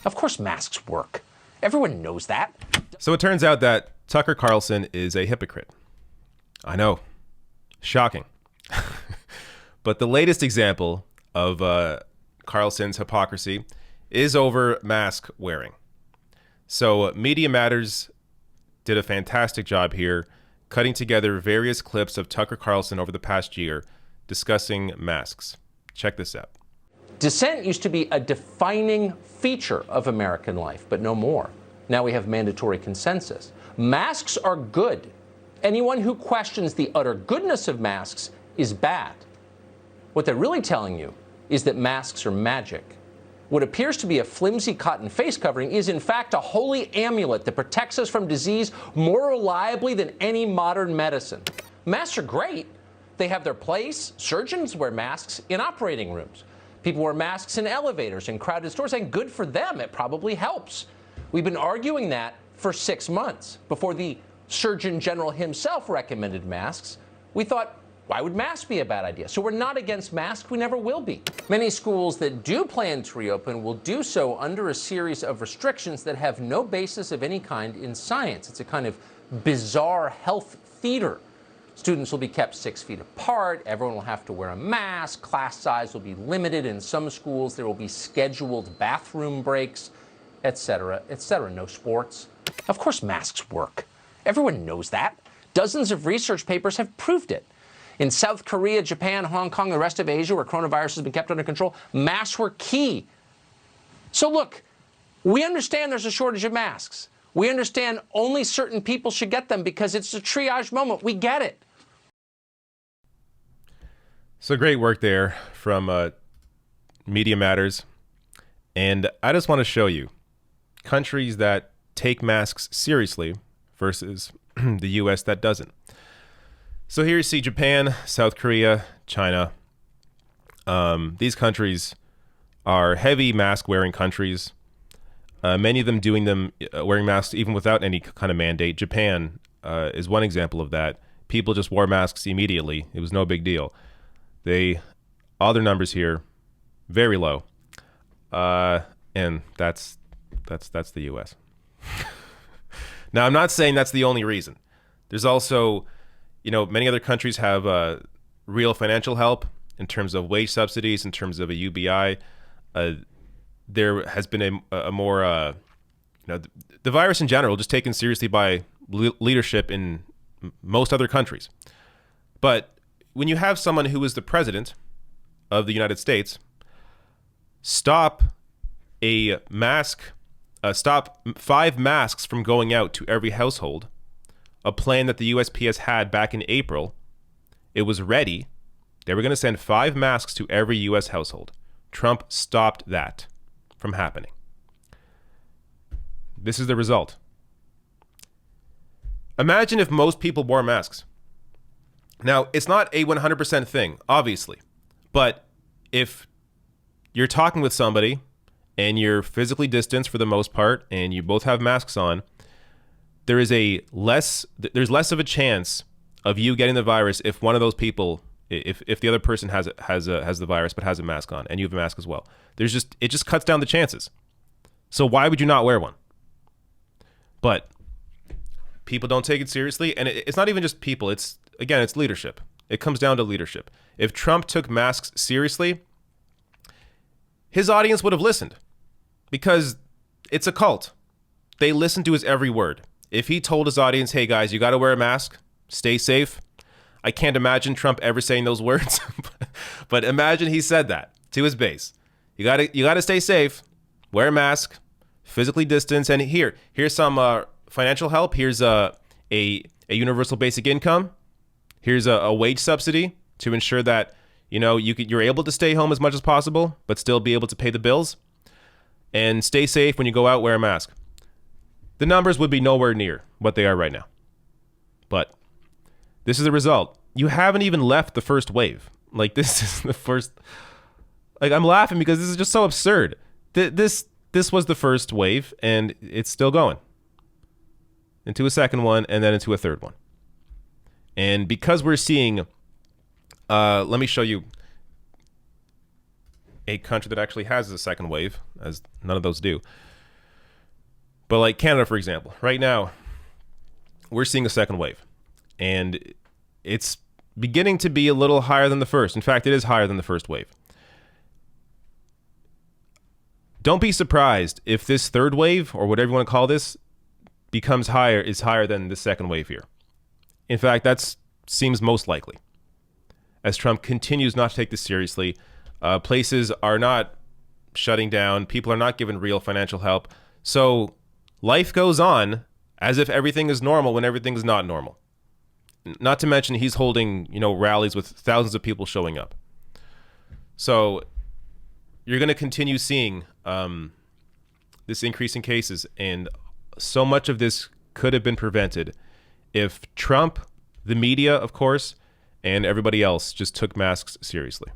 Of course masks work. Everyone knows that. So it turns out that Tucker Carlson is a hypocrite. I know. Shocking. But the latest example of Carlson's hypocrisy is over mask wearing. So Media Matters did a fantastic job here, cutting together various clips of Tucker Carlson over the past year discussing masks. Check this out. Dissent used to be a defining feature of American life, but no more. Now we have mandatory consensus. Masks are good. Anyone who questions the utter goodness of masks is bad. What they're really telling you is that masks are magic. What appears to be a flimsy cotton face covering is in fact a holy amulet that protects us from disease more reliably than any modern medicine. Masks are great. They have their place. Surgeons wear masks in operating rooms. People wear masks in elevators and crowded stores, and good for them. It probably helps. We've been arguing that for 6 months. Before the Surgeon General himself recommended masks, we thought, why would masks be a bad idea? So we're not against masks. We never will be. Many schools that do plan to reopen will do so under a series of restrictions that have no basis of any kind in science. It's a kind of bizarre health theater. Students will be kept 6 feet apart. Everyone will have to wear a mask. Class size will be limited. In some schools, there will be scheduled bathroom breaks, etc., etc. No sports. Of course, masks work. Everyone knows that. Dozens of research papers have proved it. In South Korea, Japan, Hong Kong, the rest of Asia, where coronavirus has been kept under control, masks were key. So look, we understand there's a shortage of masks. We understand only certain people should get them because it's a triage moment. We get it. So great work there from Media Matters. And I just want to show you countries that take masks seriously versus the U.S. that doesn't. So here you see Japan, South Korea, China. These countries are heavy mask-wearing countries. Many of them wearing masks even without any kind of mandate. Japan is one example of that. People just wore masks immediately. It was no big deal. All their numbers here, very low. And that's the U.S. Now, I'm not saying that's the only reason. There's also, many other countries have real financial help in terms of wage subsidies, in terms of a UBI. There has been a more, the virus in general, just taken seriously by leadership in most other countries. But when you have someone who is the president of the United States stop 5 masks from going out to every household, a plan that the USPS had back in April, it was ready. They were going to send 5 masks to every U.S. household. Trump stopped that from happening. This is the result. Imagine if most people wore masks. Now, it's not a 100% thing, obviously. But if you're talking with somebody and you're physically distanced for the most part and you both have masks on, there's less of a chance of you getting the virus if one of those people, if the other person has the virus but has a mask on and you have a mask as well. It just cuts down the chances. So why would you not wear one? But people don't take it seriously, and it's not even just people. It's leadership. It comes down to leadership. If Trump took masks seriously, his audience would have listened, because it's a cult. They listen to his every word. If he told his audience, hey guys, you got to wear a mask, stay safe, I can't imagine Trump ever saying those words, but imagine he said that to his base. You got to stay safe, wear a mask, physically distance, and here's some financial help. Here's a universal basic income. Here's a wage subsidy to ensure that you're able to stay home as much as possible, but still be able to pay the bills. And stay safe when you go out. Wear a mask. The numbers would be nowhere near what they are right now. But this is the result. You haven't even left the first wave. Like, this is the first. Like, I'm laughing because this is just so absurd. This was the first wave, and it's still going into a second one, and then into a third one. And because we're seeing, let me show you a country that actually has a second wave, as none of those do. But like Canada, for example, right now, we're seeing a second wave. And it's beginning to be a little higher than the first. In fact, it is higher than the first wave. Don't be surprised if this third wave, or whatever you want to call this, is higher than the second wave here. In fact, that seems most likely. As Trump continues not to take this seriously, places are not shutting down, people are not given real financial help. So life goes on as if everything is normal when everything is not normal. Not to mention he's holding, rallies with thousands of people showing up. So you're going to continue seeing this increase in cases, and so much of this could have been prevented if Trump, the media, of course, and everybody else just took masks seriously.